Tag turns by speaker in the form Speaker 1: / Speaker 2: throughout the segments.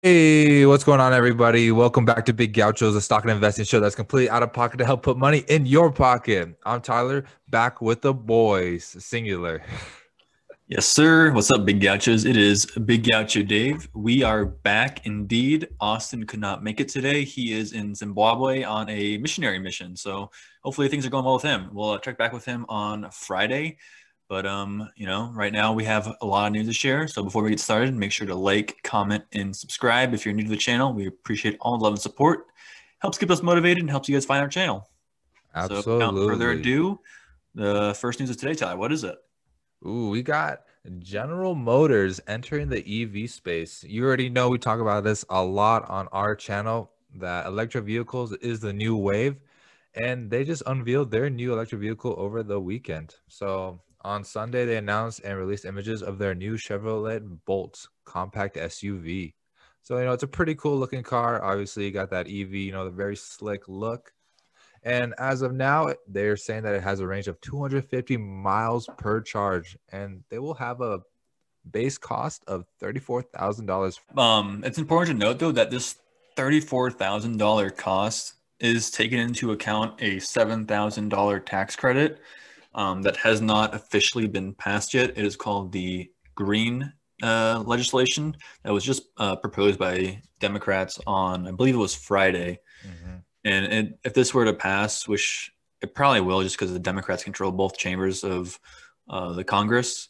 Speaker 1: Hey, what's going on, everybody? Welcome back to Big Gauchos, a stock and investing show that's completely out of pocket to help put money in your pocket. I'm Tyler, back with the boys, singular.
Speaker 2: Yes, sir. What's up, Big Gauchos? It is Big Gaucho Dave. We are back indeed. Austin could not make it today. He is in Zimbabwe on a missionary mission. So hopefully things are going well with him. We'll check back with him on Friday. But right now we have a lot of news to share. So before we get started, make sure to like, comment, and subscribe if you're new to the channel. We appreciate all the love and support. Helps keep us motivated and helps you guys find our channel. So without further
Speaker 1: Absolutely.
Speaker 2: ado, the first news of today, Tyler, what is it?
Speaker 1: Ooh, we got General Motors entering the EV space. You already know we talk about this a lot on our channel, that electric vehicles is the new wave, and they just unveiled their new electric vehicle over the weekend. So on Sunday, they announced and released images of their new Chevrolet Bolt compact SUV. So, it's a pretty cool looking car. Obviously, you got that EV, the very slick look. And as of now, they're saying that it has a range of 250 miles per charge, and they will have a base cost of $34,000.
Speaker 2: It's important to note though that this $34,000 cost is taken into account a $7,000 tax credit that has not officially been passed yet. It is called the Green legislation that was just proposed by Democrats on, I believe it was Friday.
Speaker 1: Mhm.
Speaker 2: And if this were to pass, which it probably will, just because the Democrats control both chambers of the Congress,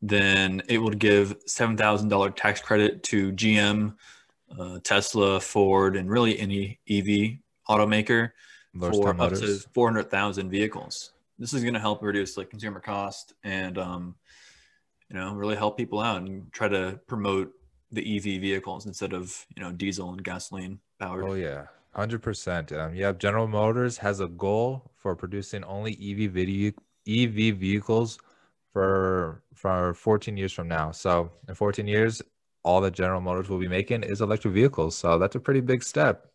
Speaker 2: then it would give $7,000 tax credit to GM, Tesla, Ford, and really any EV automaker
Speaker 1: Lordstown
Speaker 2: for up to
Speaker 1: Motors.
Speaker 2: 400,000 vehicles. This is going to help reduce like consumer cost and really help people out and try to promote the EV vehicles instead of diesel and gasoline powered.
Speaker 1: Oh yeah, 100%. Yeah, General Motors has a goal for producing only EV vehicles for 14 years from now. So in 14 years, all that General Motors will be making is electric vehicles. So that's a pretty big step.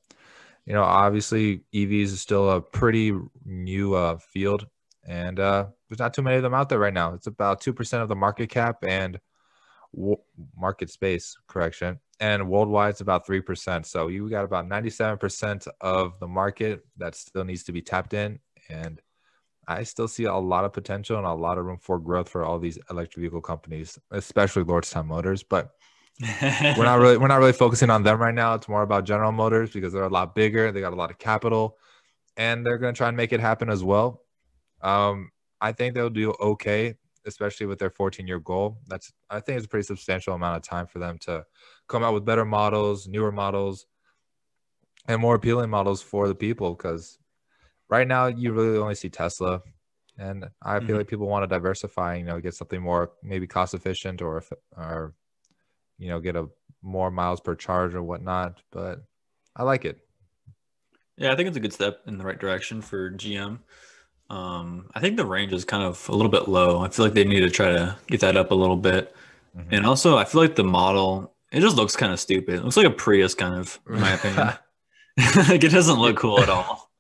Speaker 1: Obviously EVs is still a pretty new field, and there's not too many of them out there right now. It's about 2% of the market cap and market space, correction. And worldwide, it's about 3%. So you got about 97% of the market that still needs to be tapped in. And I still see a lot of potential and a lot of room for growth for all these electric vehicle companies, especially Lordstown Motors. But we're not really focusing on them right now. It's more about General Motors because they're a lot bigger. They got a lot of capital, and they're going to try and make it happen as well. I think they'll do okay, especially with their 14-year goal. I think it's a pretty substantial amount of time for them to come out with better models, newer models, and more appealing models for the people. Because right now, you really only see Tesla, and I feel
Speaker 2: Mhm.
Speaker 1: like people want to diversify. Get something more maybe cost efficient, or get a more miles per charge or whatnot. But I like it.
Speaker 2: Yeah, I think it's a good step in the right direction for GM. I think the range is kind of a little bit low. I feel like they need to try to get that up a little bit.
Speaker 1: Mhm.
Speaker 2: And also, I feel like the model, it just looks kind of stupid. It looks like a Prius, kind of, in my opinion. Like, it doesn't look cool at all.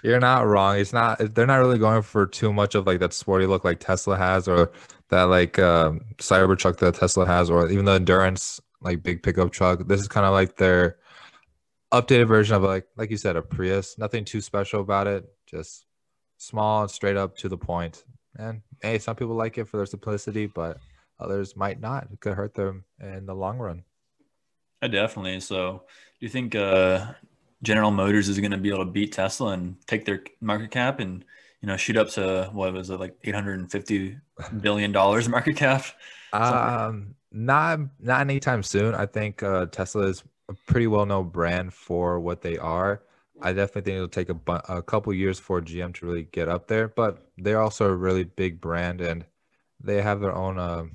Speaker 1: You're not wrong. It's not. They're not really going for too much of like that sporty look like Tesla has, or that like Cybertruck that Tesla has, or even the Endurance like big pickup truck. This is kind of like their updated version of like you said, a Prius. Nothing too special about it. Just small and straight up to the point. And hey, some people like it for their simplicity, but others might not. It could hurt them in the long run.
Speaker 2: Definitely. So, do you think General Motors is going to be able to beat Tesla and take their market cap and, shoot up to what was it, like $850 billion market cap? Something like
Speaker 1: Not anytime soon. I think Tesla is a pretty well known brand for what they are. I definitely think it'll take a couple years for GM to really get up there, but they're also a really big brand and they have their own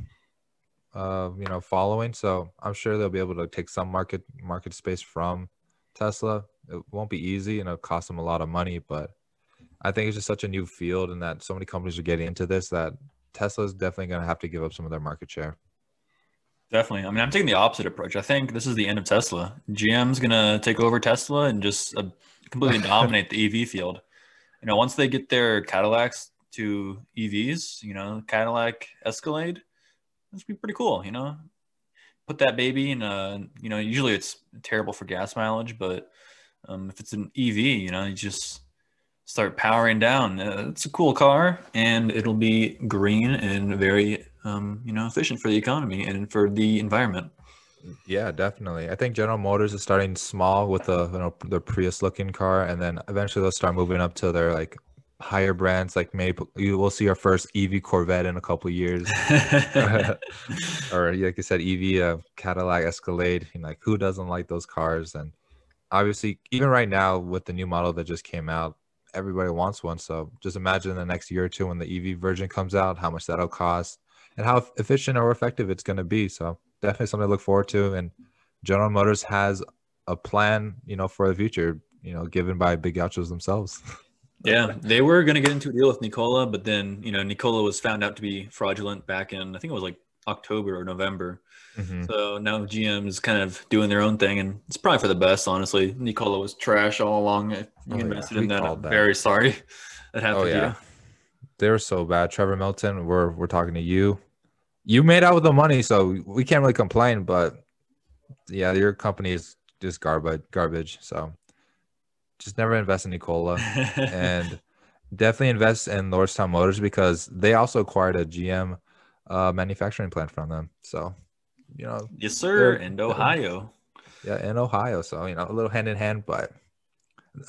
Speaker 1: following. So I'm sure they'll be able to take some market space from Tesla. It won't be easy and it'll cost them a lot of money, but I think it's just such a new field and that so many companies are getting into this that Tesla is definitely going to have to give up some of their market share.
Speaker 2: Definitely. I mean, I'm taking the opposite approach. I think this is the end of Tesla. GM's gonna take over Tesla and just completely dominate the EV field. Once they get their Cadillacs to EVs, Cadillac Escalade, that's gonna be pretty cool. put that baby in usually it's terrible for gas mileage, but if it's an EV, you just start powering down. It's a cool car, and it'll be green and very, efficient for the economy and for the environment.
Speaker 1: Yeah, definitely. I think General Motors is starting small with the Prius looking car, and then eventually they'll start moving up to their like higher brands. Like maybe you will see our first EV Corvette in a couple years, or like you said, EV Cadillac Escalade. Like who doesn't like those cars? And obviously, even right now with the new model that just came out, everybody wants one. So just imagine the next year or two when the EV version comes out, how much that'll cost and how efficient or effective it's going to be. So definitely something to look forward to. And General Motors has a plan, for the future, given by big gauchos themselves.
Speaker 2: Yeah, they were going to get into a deal with Nikola, but then, Nikola was found out to be fraudulent back in, I think it was like October or November.
Speaker 1: Mm-hmm.
Speaker 2: So now GM is kind of doing their own thing, and it's probably for the best, honestly. Nikola was trash all along. If you invested in that, I'm very sorry that happened to you.
Speaker 1: They were so bad. Trevor Milton, we're talking to you. You made out with the money, so we can't really complain. But yeah, your company is just garbage. So just never invest in Nikola, and definitely invest in Lordstown Motors because they also acquired a GM manufacturing plant from them. So,
Speaker 2: yes, sir, in Ohio.
Speaker 1: Yeah, in Ohio. So, a little hand in hand, but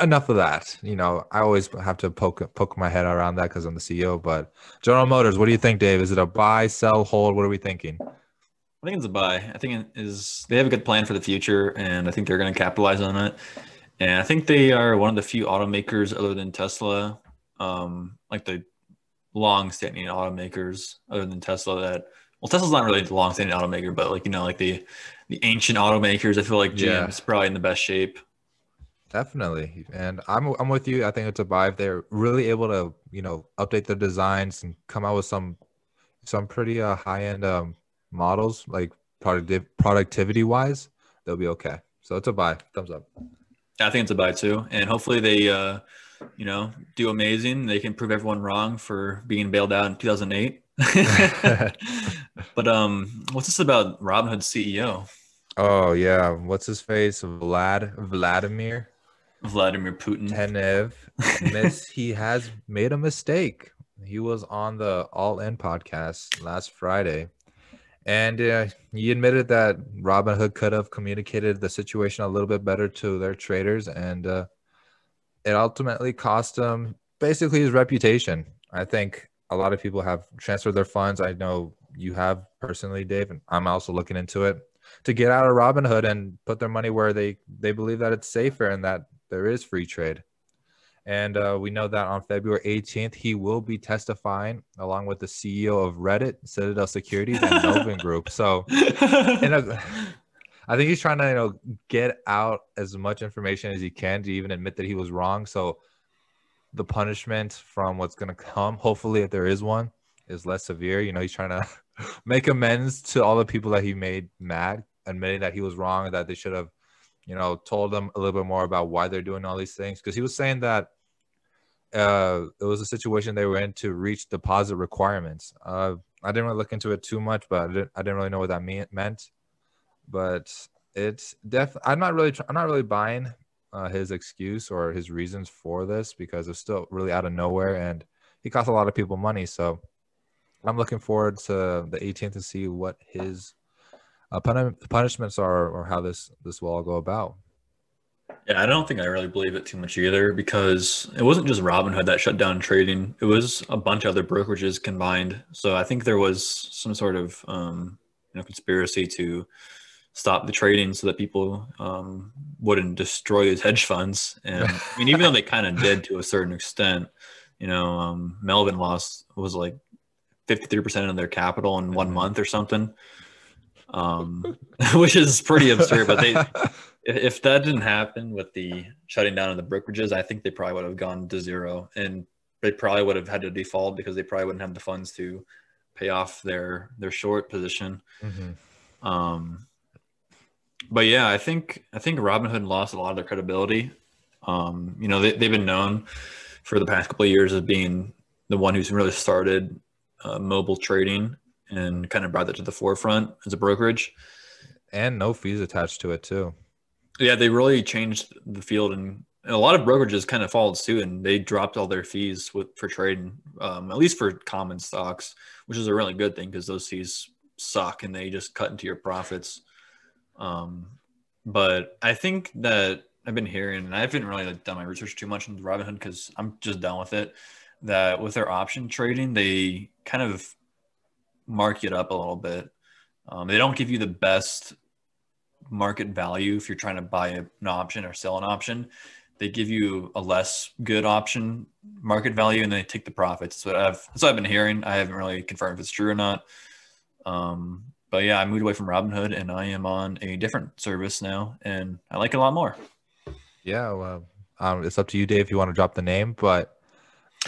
Speaker 1: enough of that. I always have to poke my head around that because I'm the CEO. But General Motors, what do you think, Dave? Is it a buy, sell, hold? What are we thinking?
Speaker 2: I think it's a buy. I think they have a good plan for the future, and I think they're going to capitalize on it. And I think they are one of the few automakers other than Tesla, like the long-standing automakers other than Tesla Tesla's not really the long-standing automaker, but like the ancient automakers. I feel like GM is probably in the best shape.
Speaker 1: Definitely. And I'm with you. I think it's a buy if they're really able to, update their designs and come out with some pretty high-end models, like productivity wise, they'll be okay. So it's a buy. Thumbs up.
Speaker 2: I think it's a buy too. And hopefully they do amazing. They can prove everyone wrong for being bailed out in 2008. But what's this about Robinhood CEO?
Speaker 1: Oh yeah, what's his face? Vladimir
Speaker 2: Putin.
Speaker 1: He has made a mistake. He was on the All In podcast last Friday, and he admitted that Robinhood could have communicated the situation a little bit better to their traders, and it ultimately cost him basically his reputation. I think a lot of people have transferred their funds. I know you have personally, Dave, and I'm also looking into it to get out of Robinhood and put their money where they believe that it's safer and that there is free trade. And we know that on February 18th, he will be testifying along with the CEO of Reddit, Citadel Securities, and Melvin Group. So I think he's trying to, get out as much information as he can to even admit that he was wrong. So the punishment from what's going to come, hopefully, if there is one, is less severe. He's trying to make amends to all the people that he made mad, admitting that he was wrong and that they should have, told them a little bit more about why they're doing all these things. Because he was saying that it was a situation they were in to reach deposit requirements. I didn't really look into it too much, but I didn't really know what that meant. But it's I'm not really buying his excuse or his reasons for this because it's still really out of nowhere and he cost a lot of people money. So I'm looking forward to the 18th to see what his punishments are or how this will all go about.
Speaker 2: Yeah, I don't think I really believe it too much either because it wasn't just Robinhood that shut down trading. It was a bunch of other brokerages combined. So I think there was some sort of conspiracy to stop the trading so that people wouldn't destroy these hedge funds. And I mean, even though they kind of did to a certain extent, Melvin lost was like 53% of their capital in 1 month or something, which is pretty absurd. But if that didn't happen with the shutting down of the brokerages, I think they probably would have gone to zero, and they probably would have had to default because they probably wouldn't have the funds to pay off their short position.
Speaker 1: Mm-hmm.
Speaker 2: But yeah, I think Robinhood lost a lot of their credibility. They've been known for the past couple of years as being the one who's really started mobile trading and kind of brought that to the forefront as a brokerage.
Speaker 1: And no fees attached to it too.
Speaker 2: Yeah, they really changed the field, and a lot of brokerages kind of followed suit, and they dropped all their fees for trading, at least for common stocks, which is a really good thing because those fees suck and they just cut into your profits. Um, but I think that I've been hearing, and I haven't really done my research too much into Robinhood because I'm just done with it. That with their option trading, they kind of mark it up a little bit. They don't give you the best market value if you're trying to buy an option or sell an option. They give you a less good option market value, and they take the profits. That's what I've been hearing. I haven't really confirmed if it's true or not. But yeah, I moved away from Robinhood, and I am on a different service now, and I like it a lot more.
Speaker 1: Yeah, well, it's up to you, Dave, if you want to drop the name, but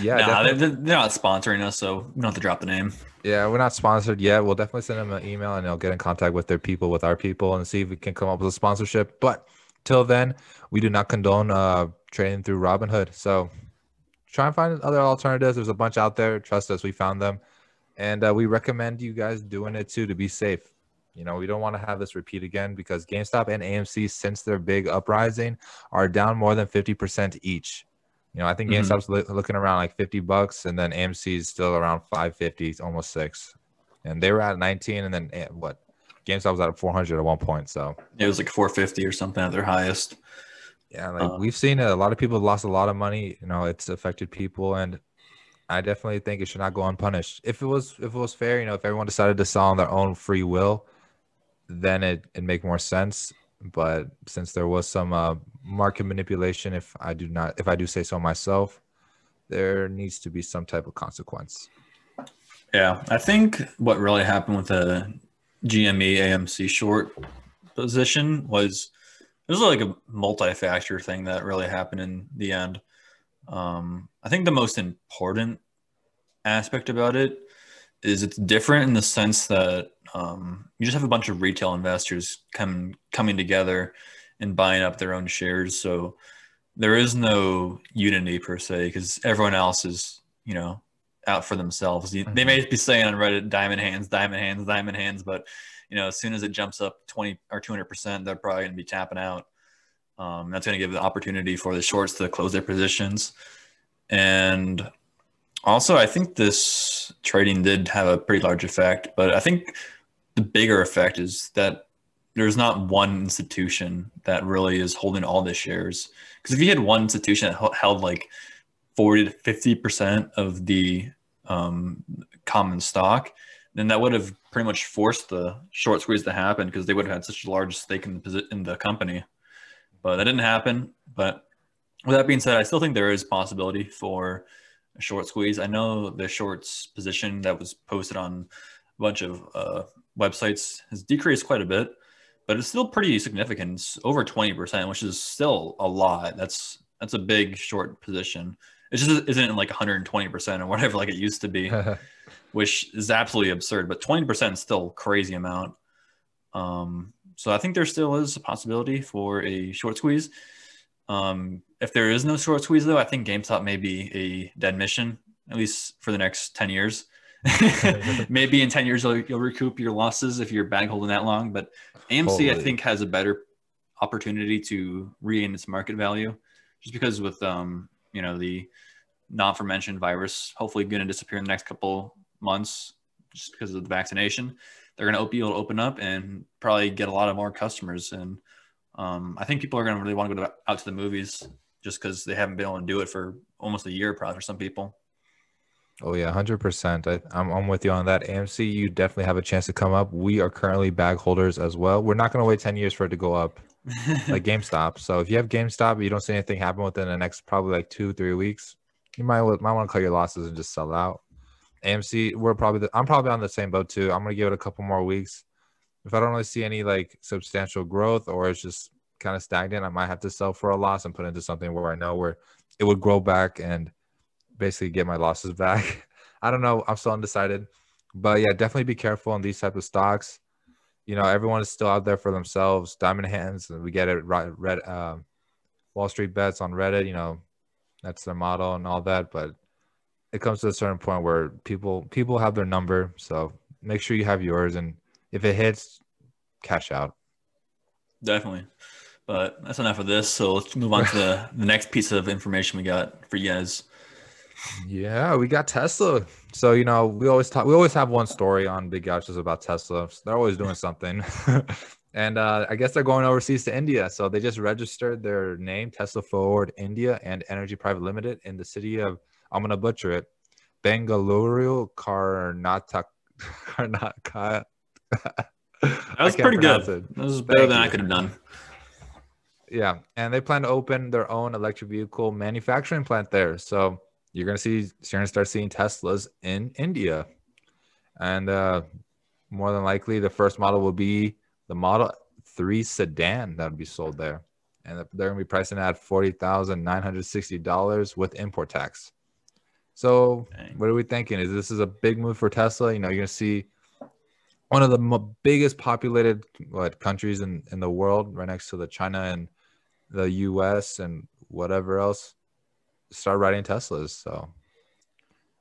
Speaker 1: yeah,
Speaker 2: Nah,
Speaker 1: definitely.
Speaker 2: they're not sponsoring us, so we don't have to drop the name.
Speaker 1: Yeah, we're not sponsored yet. We'll definitely send them an email and they'll get in contact with their people, with our people, and see if we can come up with a sponsorship. But till then, we do not condone trading through Robinhood. So try and find other alternatives. There's a bunch out there. Trust us, we found them. And we recommend you guys doing it too to be safe. We don't want to have this repeat again because GameStop and AMC, since their big uprising, are down more than 50% each. I think
Speaker 2: Mm-hmm.
Speaker 1: GameStop's looking around like $50, and then AMC is still around 550, almost 6. And they were at 19, and then what? GameStop was at 400 at one point. So
Speaker 2: It was like 450 or something at their highest.
Speaker 1: yeah, like we've seen it. A lot of people have lost a lot of money. It's affected people, and I definitely think it should not go unpunished. If it was fair, if everyone decided to sell on their own free will, then it'd make more sense. But since there was some market manipulation, if I do say so myself, there needs to be some type of consequence.
Speaker 2: Yeah, I think what really happened with the GME AMC short position was like a multi-factor thing that really happened in the end. I think the most important aspect about it is it's different in the sense that you just have a bunch of retail investors coming together and buying up their own shares. So there is no unity per se because everyone else is, out for themselves. They may be saying on Reddit, diamond hands, diamond hands, diamond hands, but as soon as it jumps up 20 or 200%, they're probably going to be tapping out. That's going to give the opportunity for the shorts to close their positions. And also, I think this trading did have a pretty large effect, but I think the bigger effect is that there's not one institution that really is holding all the shares. Because if you had one institution that held like 40 to 50% of the common stock, then that would have pretty much forced the short squeeze to happen because they would have had such a large stake in the company. But that didn't happen. But with that being said, I still think there is possibility for a short squeeze. I know the shorts position that was posted on a bunch of websites has decreased quite a bit, but it's still pretty significant. It's over 20%, which is still a lot. That's a big short position. It just isn't like 120% or whatever like it used to be, which is absolutely absurd. But 20% is still a crazy amount. So I think there still is a possibility for a short squeeze. If there is no short squeeze, though, I think GameStop may be a dead mission, at least for the next 10 years. Maybe in 10 years, you'll recoup your losses if you're bag holding that long. But AMC, I
Speaker 1: Hopefully.
Speaker 2: think, has a better opportunity to regain its market value just because with, the not for mentioned virus hopefully going to disappear in the next couple months just because of the vaccination. They're going to be able to open up and probably get a lot of more customers. And I think people are going to really want to go out to the movies just because they haven't been able to do it for almost a year, probably for some people.
Speaker 1: Oh yeah, 100%. I'm with you on that. AMC, you definitely have a chance to come up. We are currently bag holders as well. We're not going to wait 10 years for it to go up like GameStop. So if you have GameStop, you don't see anything happen within the next probably like 2-3 weeks, you might want to cut your losses and just sell out. AMC, I'm probably on the same boat too. I'm going to give it a couple more weeks. If I don't really see any like substantial growth or it's just kind of stagnant, I might have to sell for a loss and put into something where I know where it would grow back and basically get my losses back. I don't know. I'm still undecided. But yeah, definitely be careful on these type of stocks. Everyone is still out there for themselves. Diamond hands, we get it right. Wall Street bets on Reddit. That's their model and all that. But it comes to a certain point where people have their number. So make sure you have yours, and if it hits, cash out.
Speaker 2: Definitely. But that's enough of this. So let's move on to the next piece of information we got for you guys.
Speaker 1: Yeah, we got Tesla. So, we always have one story on Big Gouches about Tesla. They're always doing something. And I guess they're going overseas to India. So they just registered their name, Tesla Forward India and Energy Private Limited, in the city of, I'm going to butcher it, Bengaluru, Karnataka.
Speaker 2: That
Speaker 1: I
Speaker 2: was
Speaker 1: can't
Speaker 2: pretty
Speaker 1: pronounce
Speaker 2: good.
Speaker 1: it.
Speaker 2: That was better
Speaker 1: Thank
Speaker 2: than I
Speaker 1: you.
Speaker 2: could have done.
Speaker 1: Yeah, and they plan to open their own electric vehicle manufacturing plant there. So you're gonna start seeing Teslas in India, and more than likely, the first model will be the Model 3 sedan that would be sold there, and they're gonna be pricing at $40,960 with import tax. So
Speaker 2: Dang.
Speaker 1: what are we thinking? This is a big move for Tesla? You're gonna see one of the biggest populated countries in the world, right next to the China and the US and whatever else, start riding Teslas. So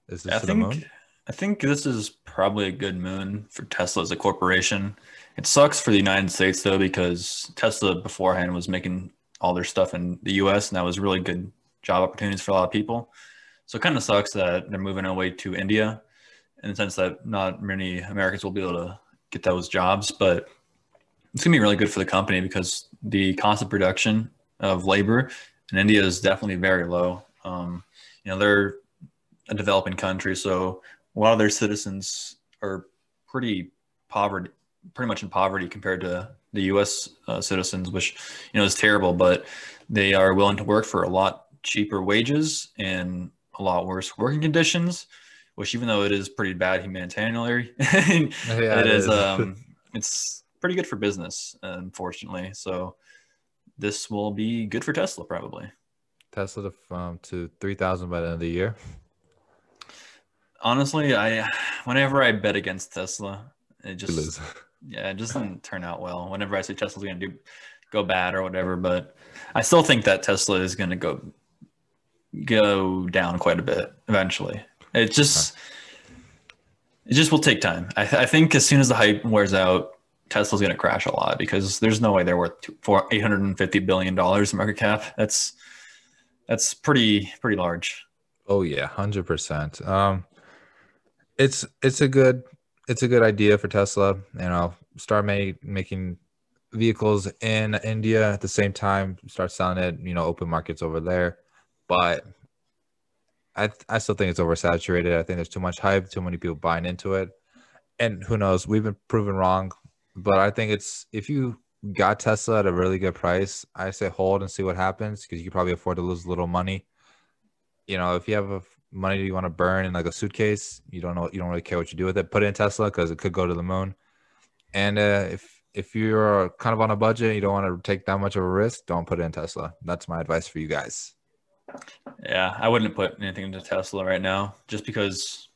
Speaker 1: is
Speaker 2: Yeah,
Speaker 1: this to the moon?
Speaker 2: I think this is probably a good moon for Tesla as a corporation. It sucks for the United States though, because Tesla beforehand was making all their stuff in the US, and that was really good job opportunities for a lot of people. So it kind of sucks that they're moving away to India in the sense that not many Americans will be able to get those jobs, but it's gonna be really good for the company because the cost of production of labor in India is definitely very low. They're a developing country, so a lot of their citizens are pretty poverty, pretty much in poverty compared to the U.S. Citizens, which is terrible. But they are willing to work for a lot cheaper wages and a lot worse working conditions. Which, even though it is pretty bad humanitarianly,
Speaker 1: Yeah,
Speaker 2: it
Speaker 1: it
Speaker 2: is.
Speaker 1: is.
Speaker 2: It's pretty good for business, unfortunately. So this will be good for Tesla, probably.
Speaker 1: Tesla to 3,000 by the end of the year.
Speaker 2: Honestly, whenever I bet against Tesla, it
Speaker 1: You
Speaker 2: just
Speaker 1: lose.
Speaker 2: yeah, it just didn't turn out well. Whenever I say Tesla's going to go bad or whatever, but I still think that Tesla is going to go down quite a bit eventually. It just will take time. I think as soon as the hype wears out, Tesla's going to crash a lot because there's no way they're worth $850 billion in market cap. That's pretty large.
Speaker 1: Oh yeah, 100%. It's a good idea for Tesla. Start making vehicles in India at the same time. Start selling it. Open markets over there. But I still think it's oversaturated. I think there's too much hype, too many people buying into it. And who knows? We've been proven wrong. But I think if you got Tesla at a really good price, I say hold and see what happens because you could probably afford to lose a little money. If you have money you want to burn in like a suitcase, you don't really care what you do with it. Put it in Tesla because it could go to the moon. And if you're kind of on a budget, you don't want to take that much of a risk, don't put it in Tesla. That's my advice for you guys.
Speaker 2: Yeah, I wouldn't put anything into Tesla right now just because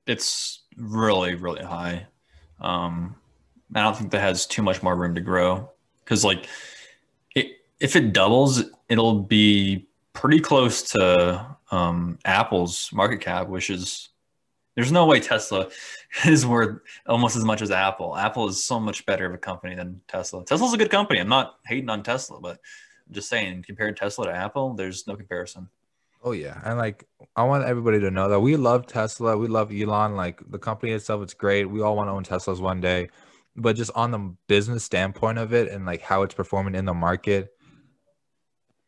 Speaker 2: it's really, really high. I don't think that has too much more room to grow because, if it doubles, it'll be pretty close to Apple's market cap, which is there's no way Tesla is worth almost as much as Apple. Apple is so much better of a company than Tesla. Tesla's a good company. I'm not hating on Tesla, but I'm just saying, comparing Tesla to Apple, there's no comparison.
Speaker 1: Oh yeah, and I want everybody to know that we love Tesla, we love Elon. Like the company itself, it's great. We all want to own Teslas one day, but just on the business standpoint of it and like how it's performing in the market,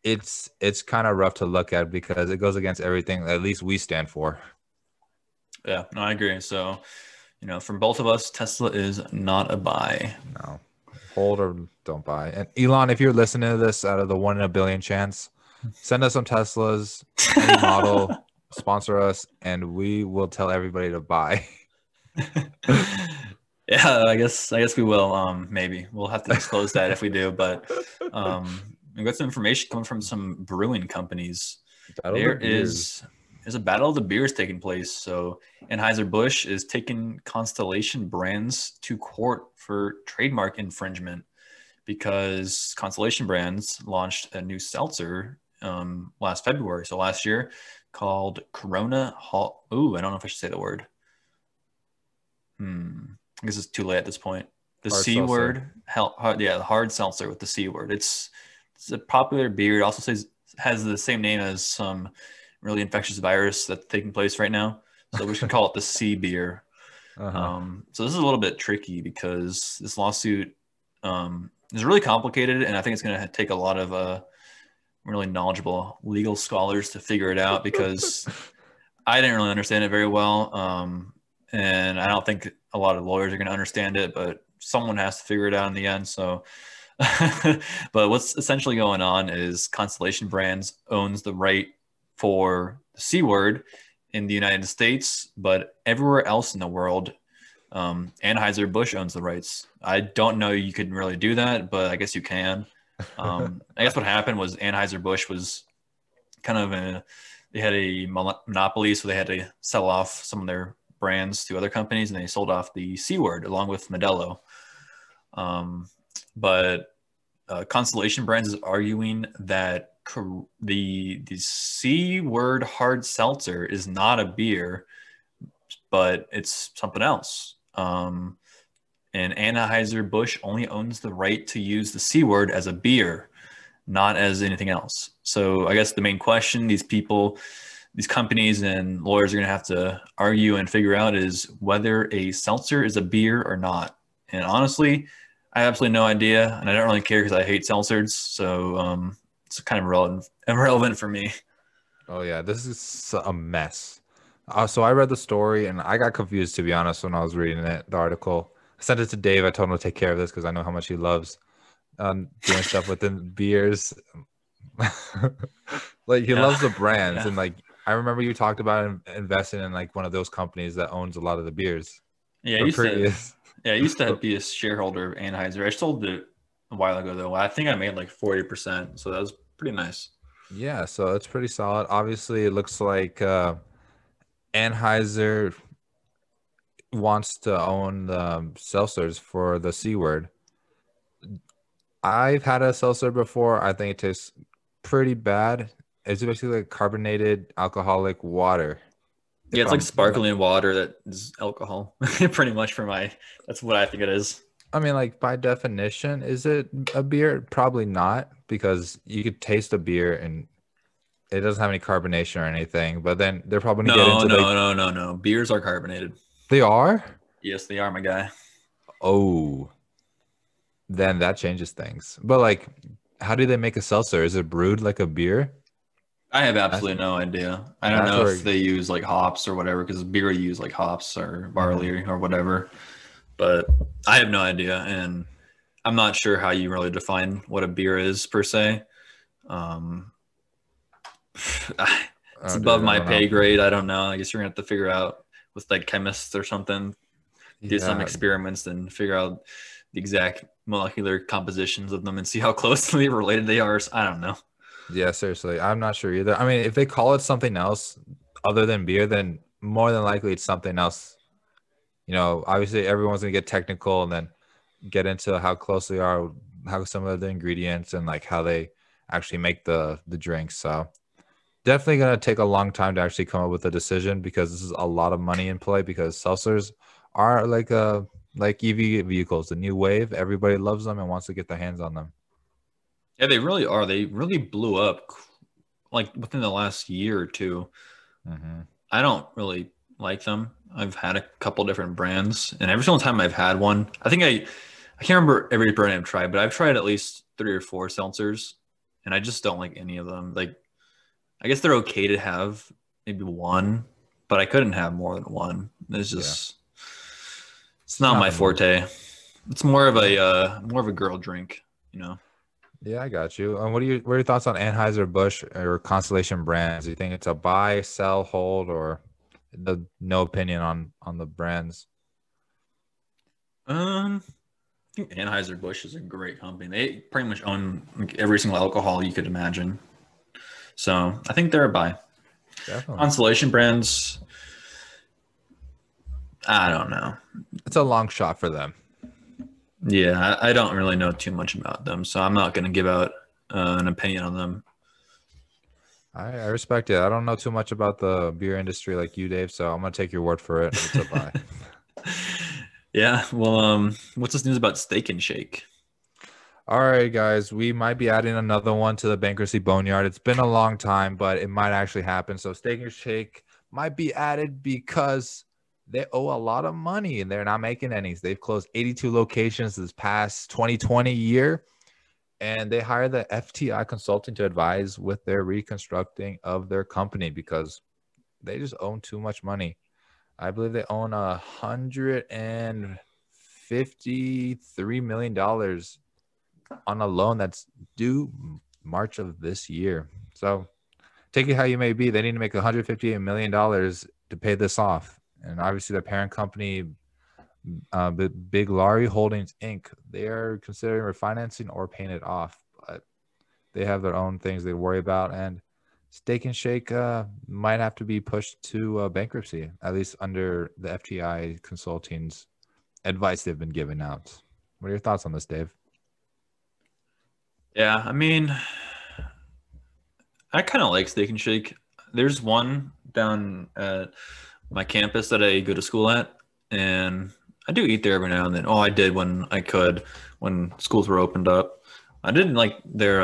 Speaker 1: it's kind of rough to look at because it goes against everything at least we stand for.
Speaker 2: Yeah, no, I agree. So, from both of us, Tesla is not a buy.
Speaker 1: No, hold or don't buy. And Elon, if you're listening to this, out of the 1 in a billion chance, send us some Teslas, any model, sponsor us, and we will tell everybody to buy.
Speaker 2: Yeah, I guess we will. Maybe we'll have to disclose that if we do. But we got some information coming from some brewing companies.
Speaker 1: Battle the
Speaker 2: There
Speaker 1: beers.
Speaker 2: is there's a battle of the beers taking place. So Anheuser-Busch is taking Constellation Brands to court for trademark infringement because Constellation Brands launched a new seltzer last February, so last year, called Corona Ooh, I don't know if I should say the word. I guess it's too late at this point. The
Speaker 1: Hard
Speaker 2: C
Speaker 1: seltzer.
Speaker 2: word, yeah, the hard seltzer with the C word. It's a popular beer. It also has the same name as some really infectious virus that's taking place right now. So we should call it the C beer.
Speaker 1: Uh-huh.
Speaker 2: So this is a little bit tricky because this lawsuit is really complicated, and I think it's going to take a lot of really knowledgeable legal scholars to figure it out because I didn't really understand it very well, and I don't think a lot of lawyers are going to understand it, but someone has to figure it out in the end. So, but what's essentially going on is Constellation Brands owns the right for the C word in the United States, but everywhere else in the world, Anheuser-Busch owns the rights. I don't know you could really do that, but I guess you can. I guess what happened was Anheuser-Busch was kind of they had a monopoly, so they had to sell off some of their brands to other companies, and they sold off the C word along with Modelo. But Constellation Brands is arguing that the C word hard seltzer is not a beer, but it's something else. And Anheuser-Busch only owns the right to use the C word as a beer, not as anything else. So I guess the main question these companies and lawyers are going to have to argue and figure out is whether a seltzer is a beer or not. And honestly, I have absolutely no idea, and I don't really care because I hate seltzers. So it's kind of irrelevant for me.
Speaker 1: Oh yeah, this is a mess. So I read the story and I got confused, to be honest, when I was reading it, the article. I sent it to Dave. I told him to take care of this because I know how much he loves doing stuff within beers. Like he
Speaker 2: Yeah,
Speaker 1: loves the brands,
Speaker 2: yeah,
Speaker 1: and like I remember you talked about investing in like one of those companies that owns a lot of the beers
Speaker 2: yeah. I
Speaker 1: or
Speaker 2: used to,
Speaker 1: previous.
Speaker 2: yeah, I used to be a shareholder of Anheuser. I sold it a while ago though. I think I made like 40%, so that was pretty nice.
Speaker 1: Yeah, so it's pretty solid. Obviously, it looks like Anheuser wants to own the seltzers for the C word. I've had a seltzer before. I think it tastes pretty bad. It's basically like carbonated alcoholic water.
Speaker 2: Yeah,
Speaker 1: If
Speaker 2: it's like
Speaker 1: I'm,
Speaker 2: sparkling water that is alcohol, pretty much for my. That's what I think it is.
Speaker 1: I mean, like by definition, is it a beer? Probably not, because you could taste a beer and it doesn't have any carbonation or anything. But then they're probably gonna get
Speaker 2: No,
Speaker 1: into like
Speaker 2: no, no, no, no. Beers are carbonated.
Speaker 1: they are.
Speaker 2: Yes, they are, my guy.
Speaker 1: Oh, then that changes things. But like, how do they make a seltzer? Is it brewed like a beer?
Speaker 2: I have
Speaker 1: That's
Speaker 2: absolutely no idea. I don't
Speaker 1: that's
Speaker 2: know if
Speaker 1: where
Speaker 2: they use like hops or whatever, because beer use like hops or barley
Speaker 1: Mhm.
Speaker 2: or whatever. But I have no idea, and I'm not sure how you really define what a beer is per se. Um, it's
Speaker 1: Oh, dude,
Speaker 2: above
Speaker 1: I
Speaker 2: my
Speaker 1: don't know.
Speaker 2: pay grade. I don't know. I guess you're gonna have to figure out with like chemists or something, do some
Speaker 1: Yeah,
Speaker 2: experiments and figure out the exact molecular compositions of them and see how closely related they are. I don't know.
Speaker 1: yeah, seriously, I'm not sure either. I mean, if they call it something else other than beer, then more than likely it's something else. Obviously everyone's gonna get technical and then get into how close they are, how some of the ingredients and like how they actually make the drinks. So definitely gonna take a long time to actually come up with a decision because this is a lot of money in play because seltzers are like EV vehicles, the new wave. Everybody loves them and wants to get their hands on them.
Speaker 2: Yeah, they really are. They really blew up like within the last year or two.
Speaker 1: Hmm.
Speaker 2: I don't really like them. I've had a couple different brands, and every single time I've had one, I can't remember every brand I've tried, but I've tried at least three or four seltzers, and I just don't like any of them. Like, I guess they're okay to have maybe one, but I couldn't have more than one.
Speaker 1: Yeah,
Speaker 2: It's
Speaker 1: it's
Speaker 2: not
Speaker 1: not
Speaker 2: my
Speaker 1: the move.
Speaker 2: forte. It's more of a girl drink, you know.
Speaker 1: Yeah, I got you. What are your thoughts on Anheuser-Busch or Constellation Brands? Do you think it's a buy, sell, hold, or no opinion on the brands?
Speaker 2: I think Anheuser-Busch is a great company. They pretty much own like every single alcohol you could imagine. So I think they're a buy.
Speaker 1: Definitely.
Speaker 2: Constellation brands, I don't know.
Speaker 1: It's a long shot for them.
Speaker 2: Yeah, I don't really know too much about them, so I'm not going to give out an opinion on them.
Speaker 1: I respect it. I don't know too much about the beer industry like you, Dave, so I'm gonna take your word for it. It's a buy.
Speaker 2: Yeah. Well, what's this news about Steak and Shake?
Speaker 1: All right, guys, we might be adding another one to the bankruptcy boneyard. It's been a long time, but it might actually happen. So Steak and Shake might be added because they owe a lot of money and they're not making any. They've closed 82 locations this past 2020 year, and they hired the FTI consulting to advise with their reconstructing of their company because they just own too much money. I believe they own $153 million on a loan that's due March of this year. So take it how you may be, they need to make $158 million to pay this off. And obviously, the parent company, Big Laurie Holdings Inc., they are considering refinancing or paying it off, but they have their own things they worry about. And Steak and Shake might have to be pushed to bankruptcy, at least under the FTI Consulting's advice they've been giving out. What are your thoughts on this, Dave?
Speaker 2: Yeah, I mean, I kind of like Steak and Shake. There's one down at my campus that I go to school at, and I do eat there every now and then. Oh, I did when I could, when schools were opened up. I didn't like their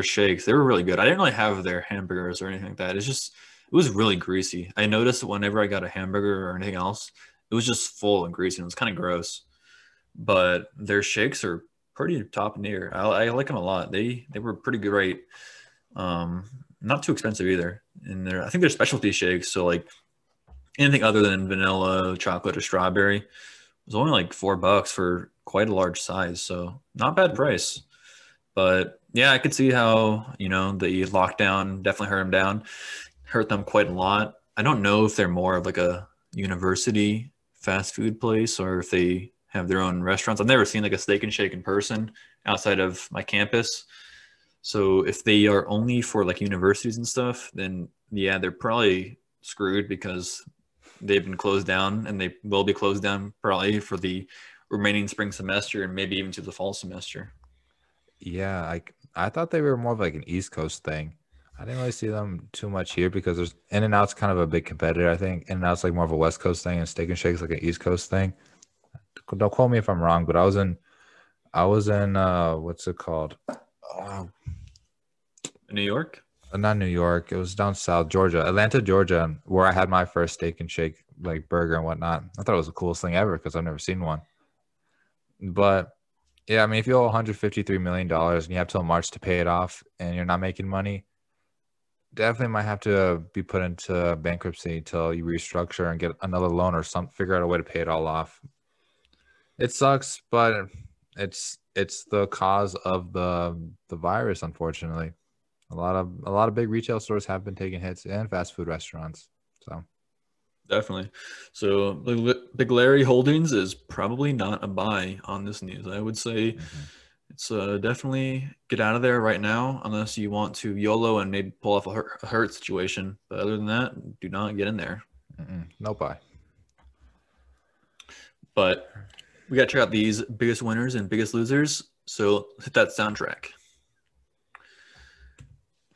Speaker 2: shakes. They were really good. I didn't really have their hamburgers or anything like that. It was really greasy. I noticed whenever I got a hamburger or anything else, it was just full and greasy. And it was kind of gross. But their shakes are pretty top tier. I like them a lot. They were pretty great. Not too expensive either. And I think they're specialty shakes. So like anything other than vanilla, chocolate, or strawberry was only like $4 for quite a large size. So not bad price. But yeah, I could see how, the lockdown definitely hurt them quite a lot. I don't know if they're more of like a university fast food place or if they have their own restaurants. I've never seen like a Steak and Shake in person outside of my campus. So if they are only for like universities and stuff, then yeah, they're probably screwed because they've been closed down and they will be closed down probably for the remaining spring semester and maybe even to the fall semester.
Speaker 1: Yeah, I thought they were more of like an East Coast thing. I didn't really see them too much here because there's In and Out's kind of a big competitor. I think In and Out's like more of a West Coast thing, and Steak and Shake's like an East Coast thing. Don't quote me if I'm wrong, but I was in what's it called? Uh,
Speaker 2: New York?
Speaker 1: Not New York. It was down south, Georgia, Atlanta, Georgia, where I had my first Steak and Shake like burger and whatnot. I thought it was the coolest thing ever because I've never seen one. But yeah, I mean, if you owe $153 million and you have till March to pay it off, and you're not making money, definitely might have to be put into bankruptcy till you restructure and get another loan or some figure out a way to pay it all off. It sucks, but it's the cause of the virus, unfortunately. A lot of big retail stores have been taking hits and fast food restaurants. So
Speaker 2: Definitely. So Big Larry Holdings is probably not a buy on this news. I would say
Speaker 1: mhm.
Speaker 2: it's definitely get out of there right now unless you want to YOLO and maybe pull off a hurt situation. But other than that, do not get in there.
Speaker 1: No buy.
Speaker 2: But we got to check out these biggest winners and biggest losers. So hit that soundtrack.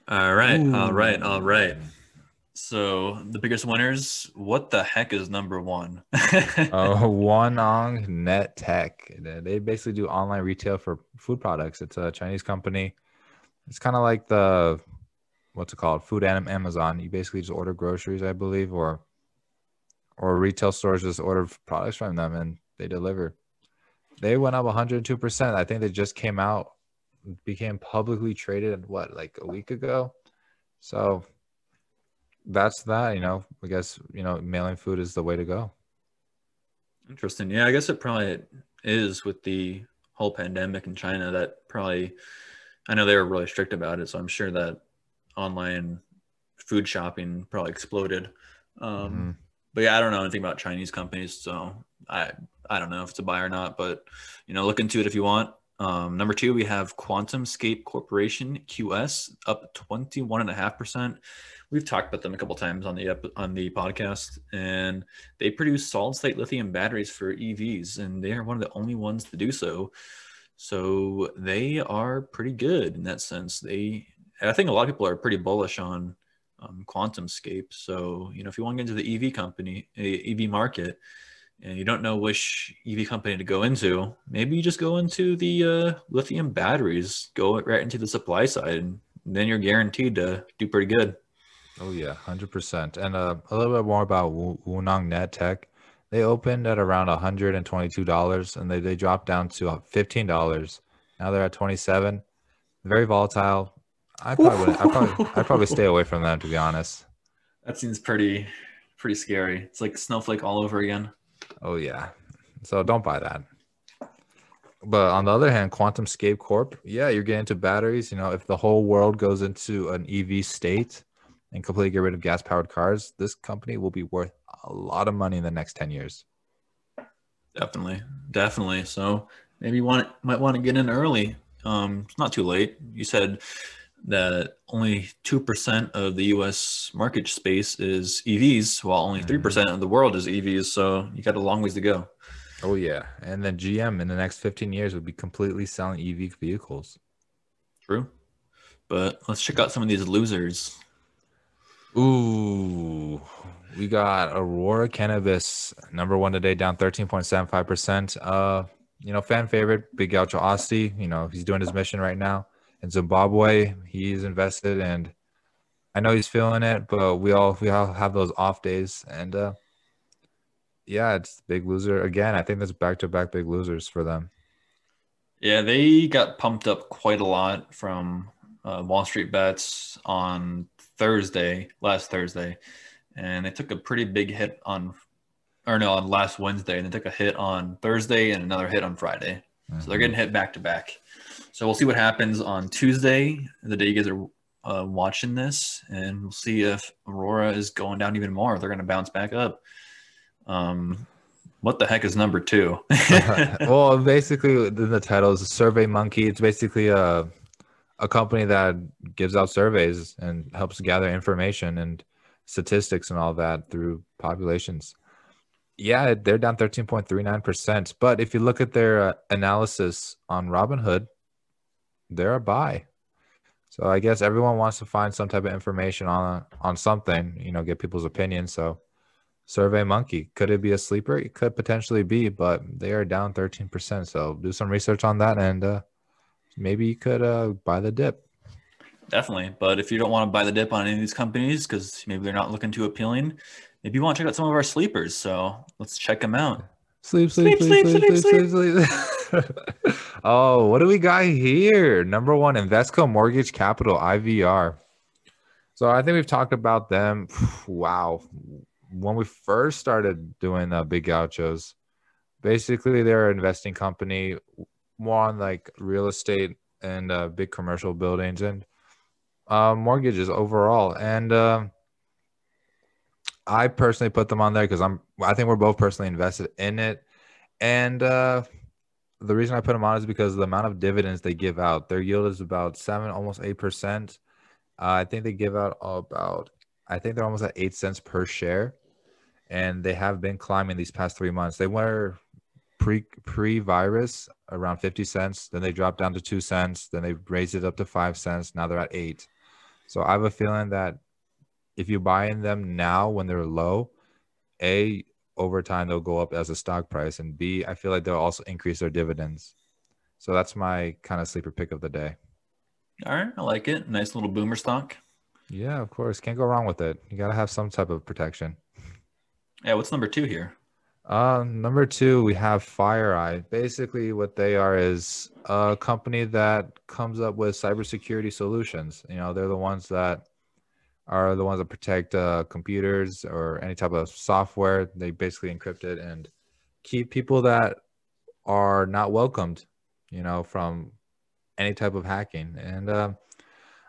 Speaker 2: All right. All right. All right.
Speaker 1: Ooh.
Speaker 2: So the biggest winners, what the heck is number one?
Speaker 1: Wanong Net Tech. They basically do online retail for food products. It's a Chinese company. It's kind of like the what's it called? Food and Amazon. You basically just order groceries, I believe, or retail stores just order products from them and they deliver. They went up 102%. I think they just came out, became publicly traded what, like a week ago. So that's that, I guess, mailing food is the way to go.
Speaker 2: Interesting. Yeah, I guess it probably is with the whole pandemic in China that probably, I know they were really strict about it. So I'm sure that online food shopping probably exploded.
Speaker 1: Hmm.
Speaker 2: But yeah, I don't know anything about Chinese companies. So I don't know if it's a buy or not, but look into it if you want. Number two, we have QuantumScape Corporation, QS, up 21.5%. We've talked about them a couple times on the podcast, and they produce solid-state lithium batteries for EVs, and they are one of the only ones to do so. So they are pretty good in that sense. I think a lot of people are pretty bullish on QuantumScape. So, if you want to get into the EV market, and you don't know which EV company to go into, maybe you just go into the lithium batteries, go right into the supply side, and then you're guaranteed to do pretty good.
Speaker 1: Oh yeah, 100%. And a little bit more about Wunong Net Tech. They opened at around $122 and they dropped down to $15. Now they're at 27. Very volatile. I probably wouldn't. I'd probably stay away from them, to be honest.
Speaker 2: That seems pretty scary. It's like Snowflake all over again.
Speaker 1: Oh yeah. So don't buy that. But on the other hand, QuantumScape Corp, yeah, you're getting into batteries. If the whole world goes into an EV state and completely get rid of gas-powered cars, this company will be worth a lot of money in the next 10 years.
Speaker 2: Definitely. So maybe you might want to get in early. It's not too late. You said that only 2% of the U.S. market space is EVs, while only 3% of the world is EVs. So you got a long ways to go.
Speaker 1: Oh yeah, and then GM in the next 15 years would be completely selling EV vehicles.
Speaker 2: True. But let's check out some of these losers.
Speaker 1: Ooh, we got Aurora Cannabis, number one today, down 13.75%. Fan favorite, Big Gaucho Asti. He's doing his mission right now in Zimbabwe. He's invested, and I know he's feeling it, but we all have those off days, and yeah, it's big loser again. I think that's back-to-back big losers for them.
Speaker 2: Yeah, they got pumped up quite a lot from Wall Street Bets on last Thursday, and they took a pretty big hit on last Wednesday, and they took a hit on Thursday and another hit on Friday. So they're getting hit back to back. So we'll see what happens on Tuesday, the day you guys are watching this, and we'll see if Aurora is going down even more. They're going to bounce back up. What the heck is number two?
Speaker 1: Well, basically, the title is Surveymonkey. It's basically a company that gives out surveys and helps gather information and statistics and all that through populations. Yeah, they're down 13.39%. But if you look at their analysis on Robinhood, they're a buy. So I guess everyone wants to find some type of information on something, get people's opinion. So Surveymonkey, could it be a sleeper? It could potentially be, but they are down 13%. So do some research on that, and maybe you could buy the dip.
Speaker 2: Definitely. But if you don't want to buy the dip on any of these companies because maybe they're not looking too appealing, maybe you want to check out some of our sleepers. So let's check them out.
Speaker 1: Sleep. Oh, what do we got here? Number one, Invesco Mortgage Capital, IVR. So I think we've talked about them. Wow. When we first started doing Big Gauchos, basically they're an investing company more on like real estate and big commercial buildings and mortgages overall. And I personally put them on there because I think we're both personally invested in it. And the reason I put them on is because of the amount of dividends they give out. Their yield is about 7, almost 8%. I think they give out I think they're almost at 8 cents per share. And they have been climbing these past 3 months. They were pre-virus around 50 cents. Then they dropped down to 2 cents. Then they raised it up to 5 cents. Now they're at 8. So I have a feeling that if you buy in them now when they're low, A, over time they'll go up as a stock price. And B, I feel like they'll also increase their dividends. So that's my kind of sleeper pick of the day.
Speaker 2: All right. I like it. Nice little boomer stock.
Speaker 1: Yeah, of course. Can't go wrong with it. You got to have some type of protection.
Speaker 2: Yeah, what's number two here?
Speaker 1: Number two, we have Fireeye. Basically, what they are is a company that comes up with cybersecurity solutions. They're the ones that protect computers or any type of software. They basically encrypt it and keep people that are not welcomed, from any type of hacking. And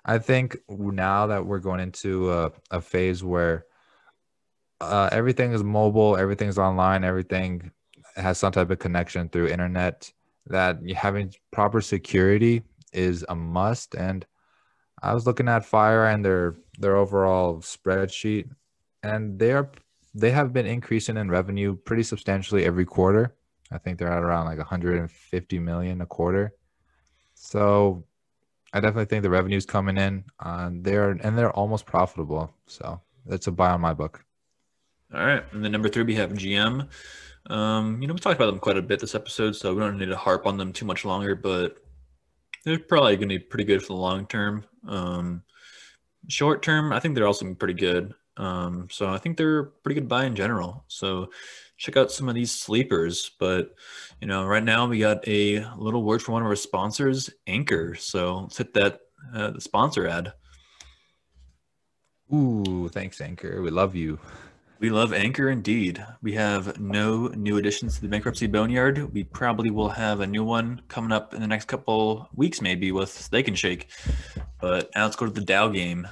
Speaker 1: I think now that we're going into a phase where everything is mobile, everything's online, everything has some type of connection through internet, that having proper security is a must. And I was looking at Fire and their overall spreadsheet, and they have been increasing in revenue pretty substantially every quarter. I think they're at around like 150 million a quarter. So I definitely think the revenue's coming in. They're almost profitable, so it's a buy on my book.
Speaker 2: All right, and then number 3 we have GM. We talked about them quite a bit this episode, so we don't need to harp on them too much longer. But they're probably going to be pretty good for the long term. Short term, I think they're also pretty good. So I think they're pretty good buy in general. So check out some of these sleepers. But right now we got a little word from one of our sponsors, Anchor. So let's hit that the sponsor ad.
Speaker 1: Ooh, thanks, Anchor. We love you.
Speaker 2: We love Anchor indeed. We have no new additions to the Bankruptcy Boneyard. We probably will have a new one coming up in the next couple weeks, maybe with Steak and Shake. But now let's go to the Dow game.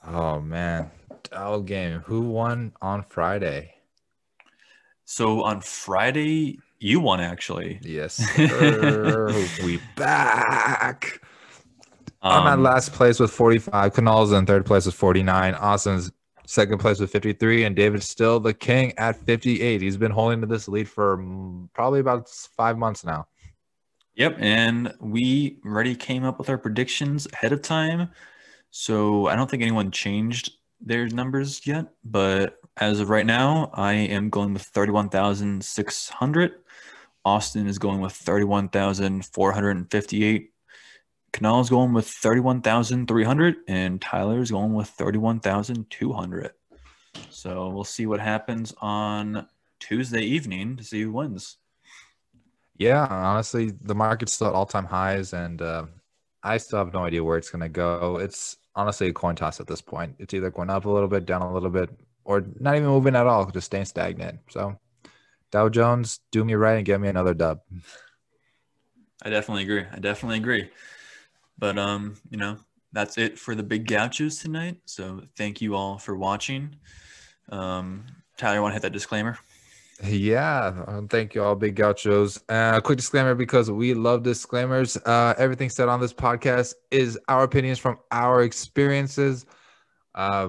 Speaker 1: Oh man, Dow game. Who won on Friday?
Speaker 2: So on Friday, you won actually.
Speaker 1: Yes, sir. We back. I'm at last place with 45. Canal's in third place with 49. Austin's second place with 53, and David's still the king at 58. He's been holding to this lead for probably about 5 months now.
Speaker 2: Yep, and we already came up with our predictions ahead of time, so I don't think anyone changed their numbers yet. But as of right now, I am going with 31,600. Austin is going with 31,458. Canal is going with 31,300, and Tyler is going with 31,200. So we'll see what happens on Tuesday evening to see who wins.
Speaker 1: Yeah, honestly, the market's still at all-time highs, and I still have no idea where it's going to go. It's honestly a coin toss at this point. It's either going up a little bit, down a little bit, or not even moving at all, just staying stagnant. So Dow Jones, do me right and get me another dub.
Speaker 2: I definitely agree. But that's it for the Big Gauchos tonight. So thank you all for watching. Tyler, want to hit that disclaimer?
Speaker 1: Yeah, thank you all, Big Gauchos. Quick disclaimer, because we love disclaimers. Everything said on this podcast is our opinions from our experiences.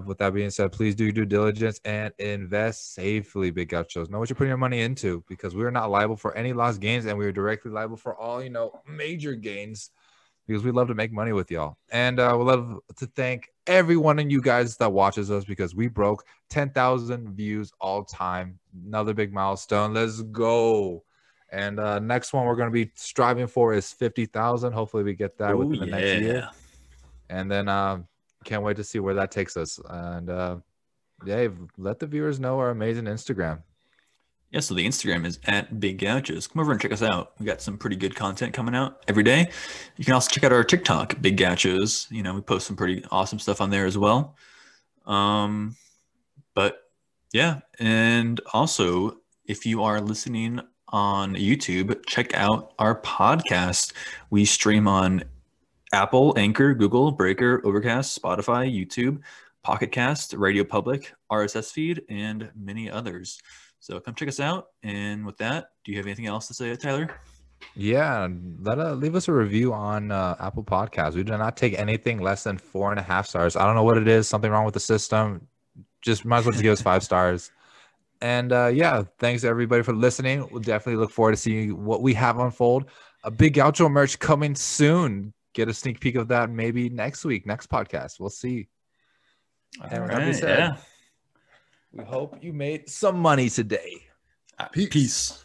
Speaker 1: With that being said, please do your due diligence and invest safely, Big Gauchos. Know what you're putting your money into, because we're not liable for any lost gains, and we're directly liable for all, major gains, because we love to make money with y'all. And we'd love to thank every one of you guys that watches us, because we broke 10,000 views all time. Another big milestone. Let's go. And next one we're going to be striving for is 50,000. Hopefully we get that within the next year. And then can't wait to see where that takes us. And Dave, let the viewers know our amazing Instagram.
Speaker 2: Yeah, so the Instagram is at Big Gauchos. Come over and check us out. We got some pretty good content coming out every day. You can also check out our TikTok, Big Gauchos. We post some pretty awesome stuff on there as well. But yeah, and also if you are listening on YouTube, check out our podcast. We stream on Apple, Anchor, Google, Breaker, Overcast, Spotify, YouTube, Pocket Cast, Radio Public, RSS feed, and many others. So come check us out. And with that, do you have anything else to say, Tyler?
Speaker 1: Yeah, leave us a review on Apple Podcasts. We do not take anything less than 4.5 stars. I don't know what it is. Something wrong with the system. Just might as well just give us 5 stars. And yeah, thanks everybody for listening. We'll definitely look forward to seeing what we have unfold. A Big Gaucho merch coming soon. Get a sneak peek of that maybe next week, next podcast. We'll see.
Speaker 2: All right, yeah.
Speaker 1: We hope you made some money today.
Speaker 2: Peace.